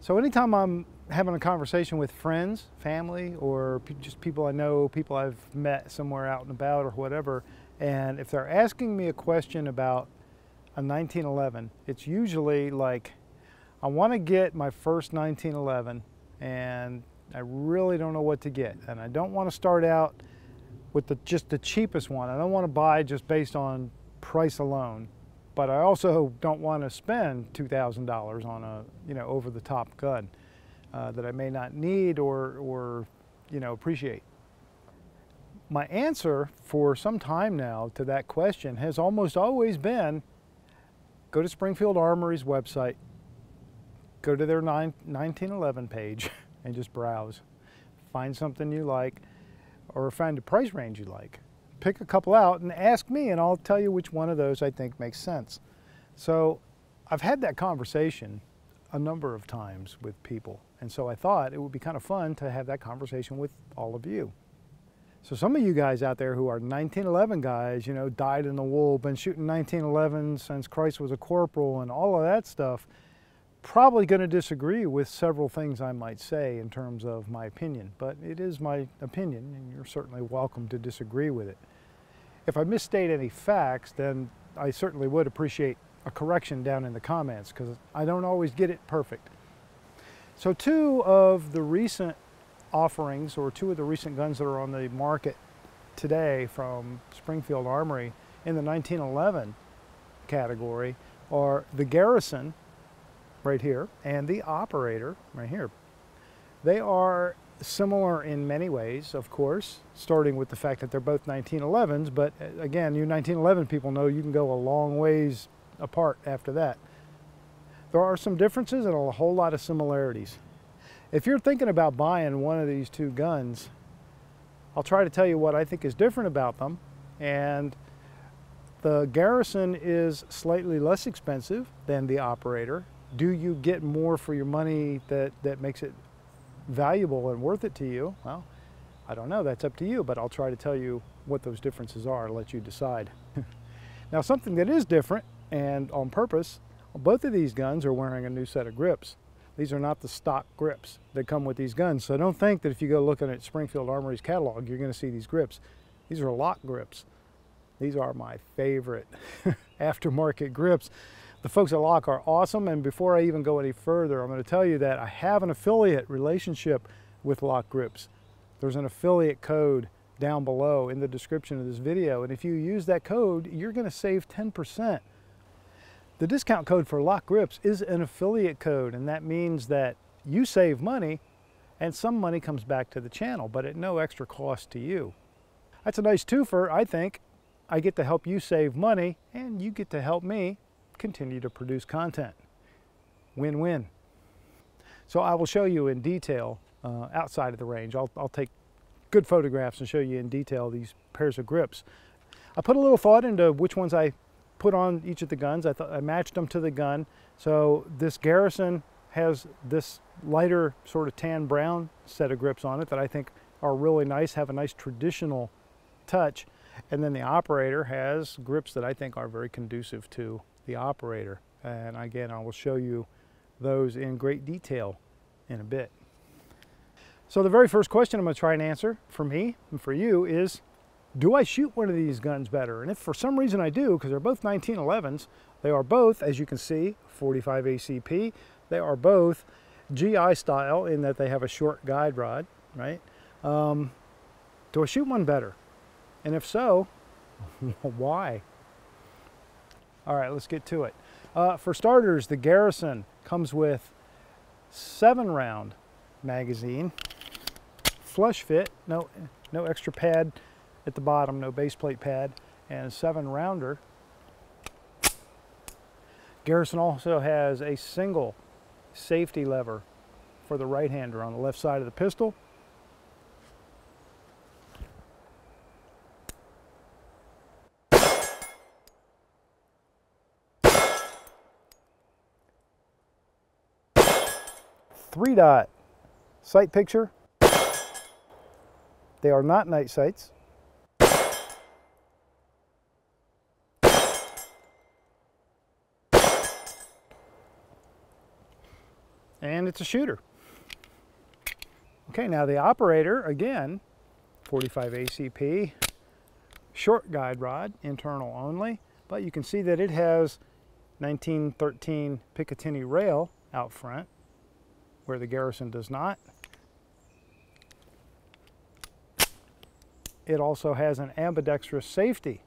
So anytime I'm having a conversation with friends, family, or just people I know, people I've met somewhere out and about or whatever, and if they're asking me a question about a 1911, it's usually like, I want to get my first 1911 and I really don't know what to get. And I don't want to start out with just the cheapest one. I don't want to buy just based on price alone. But I also don't want to spend $2,000 on a over-the-top gun that I may not need or appreciate. My answer for some time now to that question has almost always been, go to Springfield Armory's website, go to their 1911 page and just browse. Find something you like or find a price range you like. Pick a couple out and ask me and I'll tell you which one of those I think makes sense. So I've had that conversation a number of times with people, and so I thought it would be kind of fun to have that conversation with all of you. So some of you guys out there who are 1911 guys, dyed in the wool, been shooting 1911 since Christ was a corporal and all of that stuff, probably going to disagree with several things I might say in terms of my opinion, but it is my opinion and you're certainly welcome to disagree with it. If I misstate any facts, then I certainly would appreciate a correction down in the comments because I don't always get it perfect. So two of the recent offerings, or two of the recent guns that are on the market today from Springfield Armory in the 1911 category are the Garrison right here and the Operator right here. They are similar in many ways, of course, starting with the fact that they're both 1911s, but again, you 1911 people know you can go a long ways apart after that. There are some differences and a whole lot of similarities. If you're thinking about buying one of these two guns, I'll try to tell you what I think is different about them. And the Garrison is slightly less expensive than the Operator. Do you get more for your money that makes it valuable and worth it to you? Well, I don't know, that's up to you, but I'll try to tell you what those differences are and let you decide. Now, something that is different, and on purpose, both of these guns are wearing a new set of grips. These are not the stock grips that come with these guns, so don't think that if you go looking at Springfield Armory's catalog, you're going to see these grips. These are lock grips. These are my favorite aftermarket grips. The folks at Lock are awesome, and before I even go any further, I'm going to tell you that I have an affiliate relationship with Lock Grips. There's an affiliate code down below in the description of this video, and if you use that code, you're going to save 10%. The discount code for Lock Grips is an affiliate code, and that means that you save money and some money comes back to the channel, but at no extra cost to you. That's a nice twofer, I think. I get to help you save money and you get to help me continue to produce content. Win-win. So I will show you in detail outside of the range. I'll take good photographs and show you in detail these pairs of grips. I put a little thought into which ones I put on each of the guns. I thought I matched them to the gun. So this Garrison has this lighter sort of tan brown set of grips on it that I think are really nice, have a nice traditional touch. And then the Operator has grips that I think are very conducive to the Operator. And again, I will show you those in great detail in a bit. So the very first question I'm going to try and answer for me and for you is, do I shoot one of these guns better? And if for some reason I do, because they're both 1911s, they are both, as you can see, 45 ACP. They are both GI style in that they have a short guide rod, right? Do I shoot one better? And if so, why? All right, let's get to it. For starters, the Garrison comes with 7-round magazine, flush fit, no extra pad at the bottom, no base plate pad, and a 7-rounder. Garrison also has a single safety lever for the right-hander on the left side of the pistol. Three-dot sight picture. They are not night sights. And it's a shooter. Okay, now the operator, again, 45 ACP, short guide rod, internal only, but you can see that it has 1913 Picatinny rail out front, where the Garrison does not. It also has an ambidextrous safety.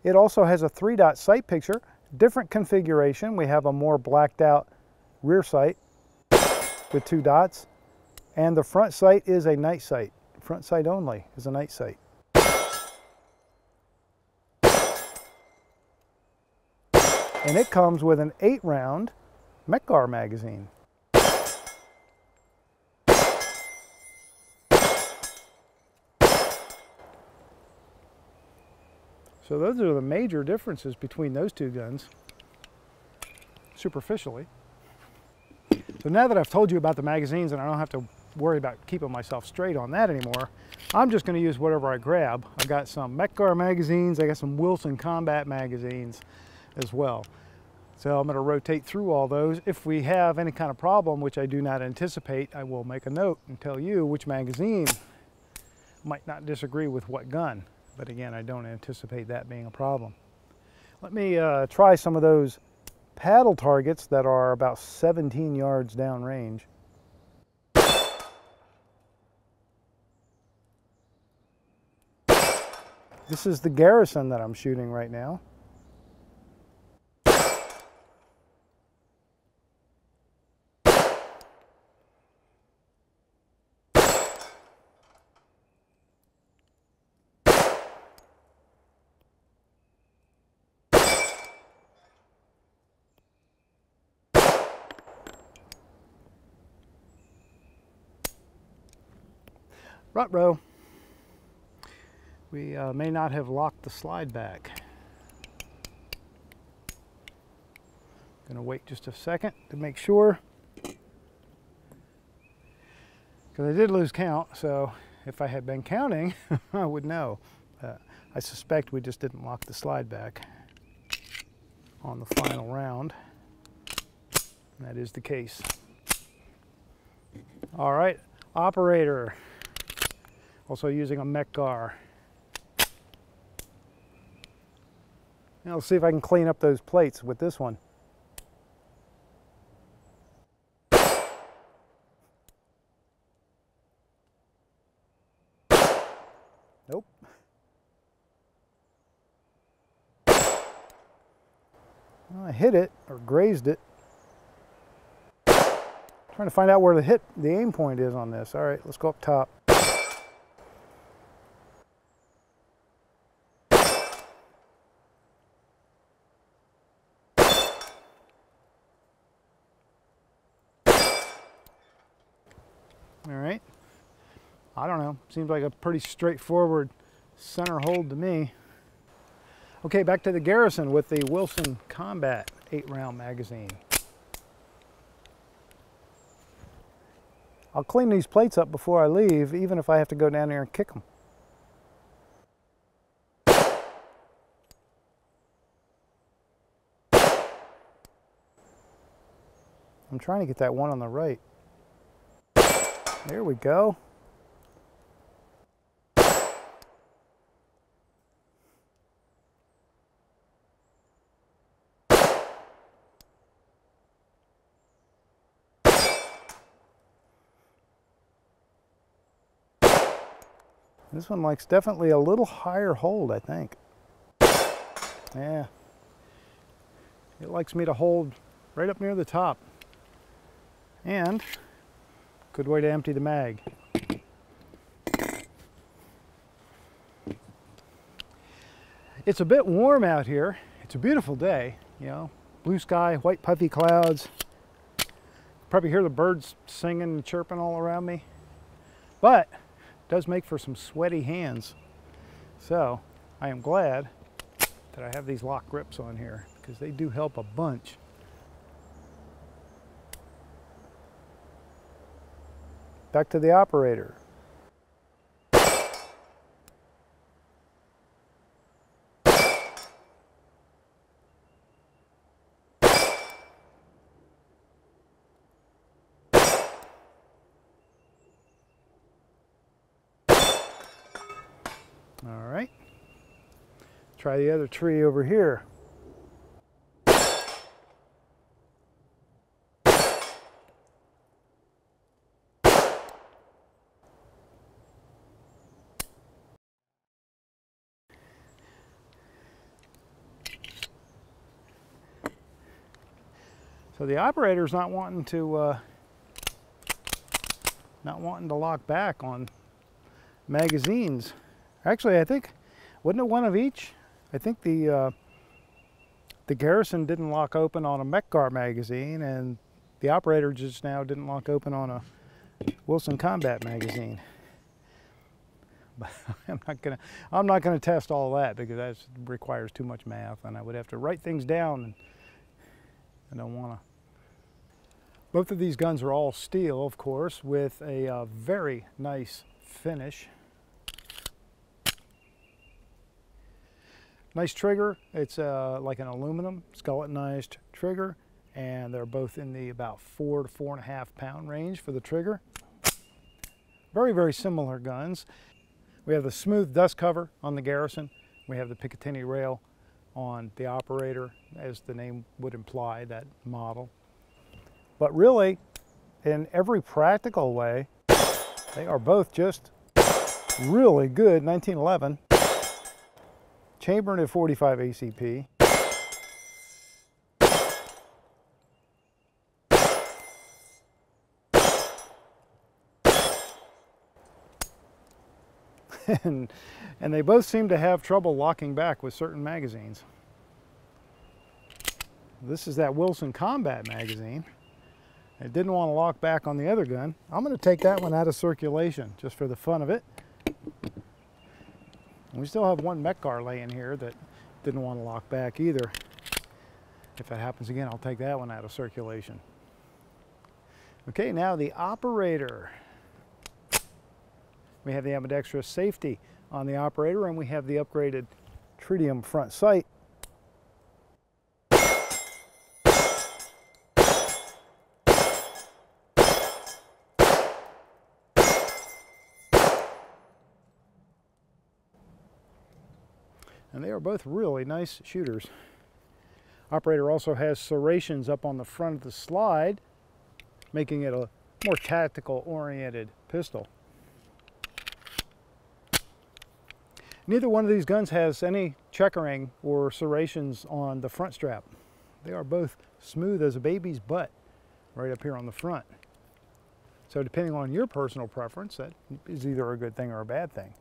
It also has a 3-dot sight picture, different configuration. We have a more blacked out rear sight with 2 dots, and the front sight is a night sight. Front sight only is a night sight. And it comes with an 8-round Mekgar magazine. So those are the major differences between those two guns, superficially. So now that I've told you about the magazines and I don't have to worry about keeping myself straight on that anymore, I'm just going to use whatever I grab. I've got some Mekgar magazines, I got some Wilson Combat magazines as well. So I'm going to rotate through all those. If we have any kind of problem, which I do not anticipate, I will make a note and tell you which magazine might not disagree with what gun. But again, I don't anticipate that being a problem. Let me try some of those paddle targets that are about 17 yards downrange. This is the Garrison that I'm shooting right now. Ruh-roh. We may not have locked the slide back. Gonna wait just a second to make sure, because I did lose count, so if I had been counting, I would know. I suspect we just didn't lock the slide back on the final round. And that is the case. All right, operator. Also using a Mekgar. Now let's see if I can clean up those plates with this one. Nope. Well, I hit it or grazed it. Trying to find out where the aim point is on this. All right, let's go up top. All right, I don't know, seems like a pretty straightforward center hold to me. Okay, back to the Garrison with the Wilson Combat 8-round magazine. I'll clean these plates up before I leave, even if I have to go down there and kick them. I'm trying to get that one on the right. There we go. This one likes definitely a little higher hold, I think. Yeah. It likes me to hold right up near the top. And good way to empty the mag. It's a bit warm out here. It's a beautiful day, you know, blue sky, white puffy clouds. Probably hear the birds singing and chirping all around me. But it does make for some sweaty hands. So I am glad that I have these lock grips on here because they do help a bunch. back to the operator. All right, try the other tree over here. So the operator's not wanting to lock back on magazines. Actually, I think, wasn't it one of each? I think the Garrison didn't lock open on a Mech-Gar magazine, and the operator just now didn't lock open on a Wilson Combat magazine. But I'm not gonna test all that because that requires too much math, and I would have to write things down, and I don't wanna. Both of these guns are all steel, of course, with a very nice finish. Nice trigger. It's like an aluminum skeletonized trigger, and they're both in the about 4 to 4.5 pound range for the trigger. Very, very similar guns. We have the smooth dust cover on the Garrison. We have the Picatinny rail on the operator, as the name would imply, that model. But really, in every practical way, they are both just really good 1911. Chambered at 45 ACP. And they both seem to have trouble locking back with certain magazines. This is that Wilson Combat magazine. It didn't want to lock back on the other gun. I'm going to take that one out of circulation just for the fun of it. We still have one Mech-Gar laying here that didn't want to lock back either. If that happens again, I'll take that one out of circulation. Okay, now the operator. We have the ambidextrous safety on the operator, and we have the upgraded tritium front sight. And they are both really nice shooters. Operator also has serrations up on the front of the slide, making it a more tactical oriented pistol. Neither one of these guns has any checkering or serrations on the front strap. They are both smooth as a baby's butt right up here on the front. So depending on your personal preference, that is either a good thing or a bad thing.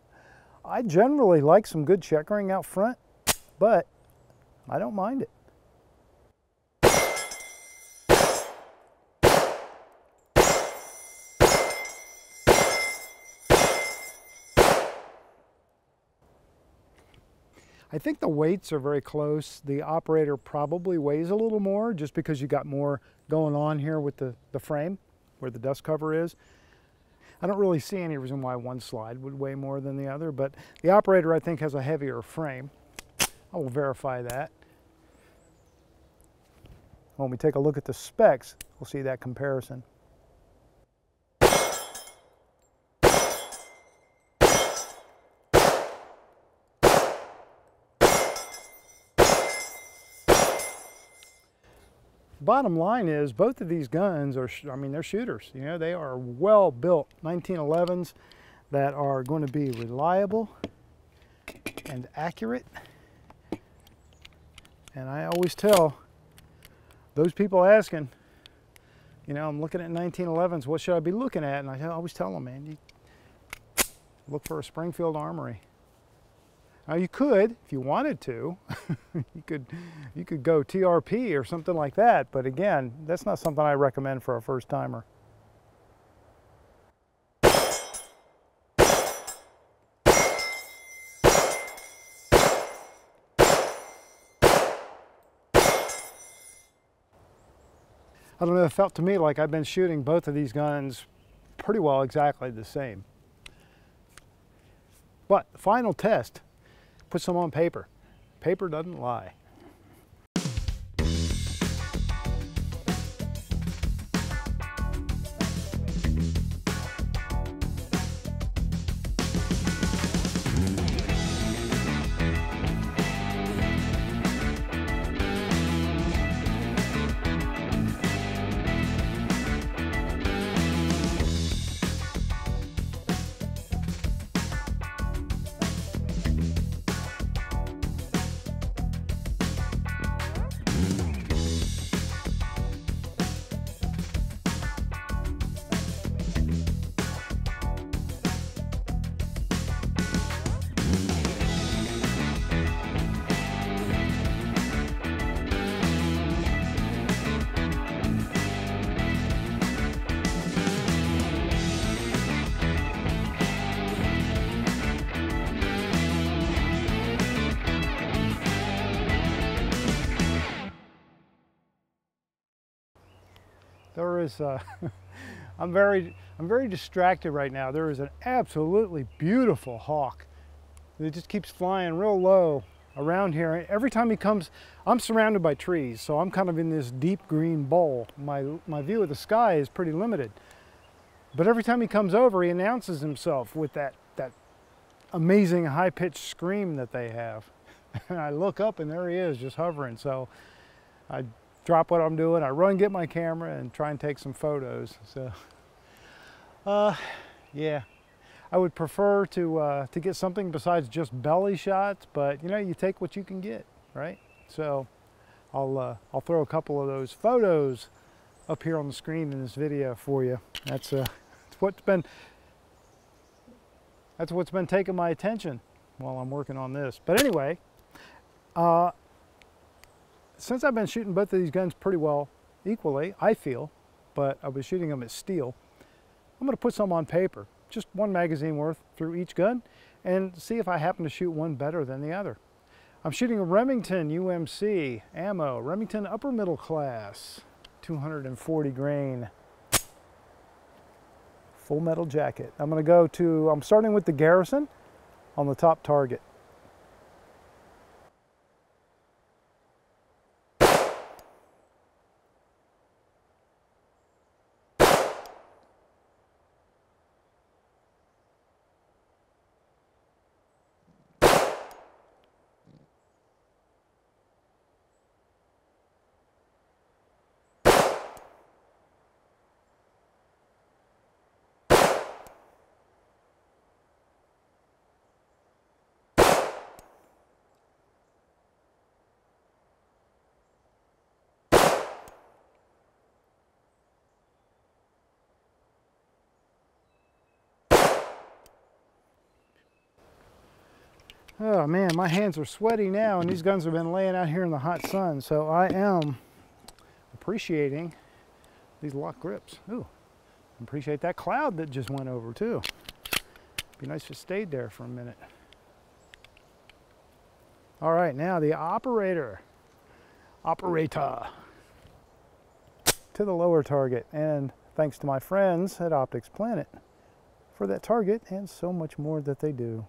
I generally like some good checkering out front, but I don't mind it. I think the weights are very close. The operator probably weighs a little more just because you got more going on here with the frame where the dust cover is. I don't really see any reason why one slide would weigh more than the other, but the operator, I think, has a heavier frame. I will verify that. When we take a look at the specs, we'll see that comparison. Bottom line is both of these guns are, I mean, they're shooters. You know, they are well-built 1911s that are going to be reliable and accurate. And I always tell those people asking, you know, I'm looking at 1911s, what should I be looking at? And I always tell them, man, you look for a Springfield Armory. Now you could, if you wanted to, you could go TRP or something like that, but again, that's not something I recommend for a first timer. I don't know, it felt to me like I've been shooting both of these guns pretty well exactly the same. But the final test, put some on paper. Paper doesn't lie. There is, I'm very distracted right now. There is an absolutely beautiful hawk. It just keeps flying real low around here. Every time he comes, I'm surrounded by trees, so I'm kind of in this deep green bowl. My view of the sky is pretty limited. But every time he comes over, he announces himself with that amazing high-pitched scream that they have. And I look up and there he is, just hovering. So I drop what I'm doing, I run, get my camera, and try and take some photos. So, yeah, I would prefer to get something besides just belly shots, but you know, you take what you can get, right? So, I'll throw a couple of those photos up here on the screen in this video for you. That's what's been taking my attention while I'm working on this. But anyway. Since I've been shooting both of these guns pretty well equally, I feel, but I was shooting them at steel, I'm going to put some on paper, just one magazine worth through each gun, and see if I happen to shoot one better than the other. I'm shooting a Remington UMC ammo, Remington upper middle class, 240 grain, full metal jacket. I'm starting with the Garrison on the top target. Oh man, my hands are sweaty now, and these guns have been laying out here in the hot sun, so I am appreciating these lock grips. Ooh, appreciate that cloud that just went over too. Be nice if it stayed there for a minute. All right, now the operator to the lower target, and thanks to my friends at Optics Planet for that target and so much more that they do.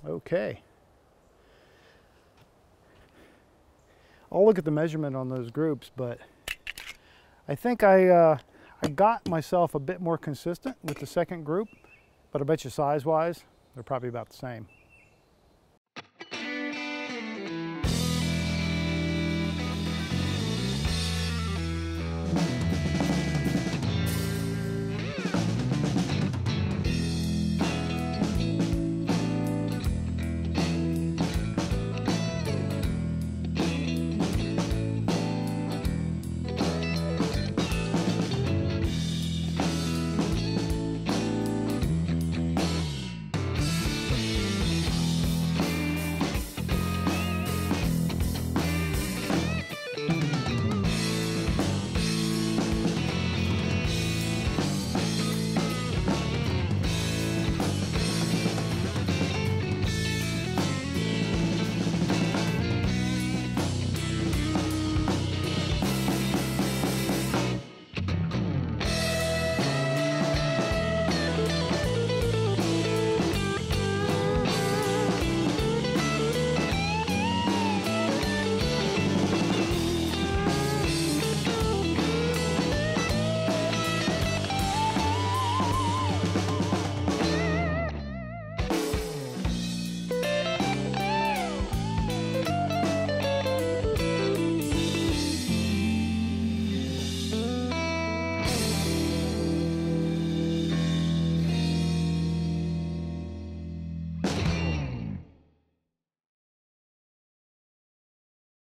Okay. I'll look at the measurement on those groups, but I think I got myself a bit more consistent with the second group, but I bet you size-wise, they're probably about the same.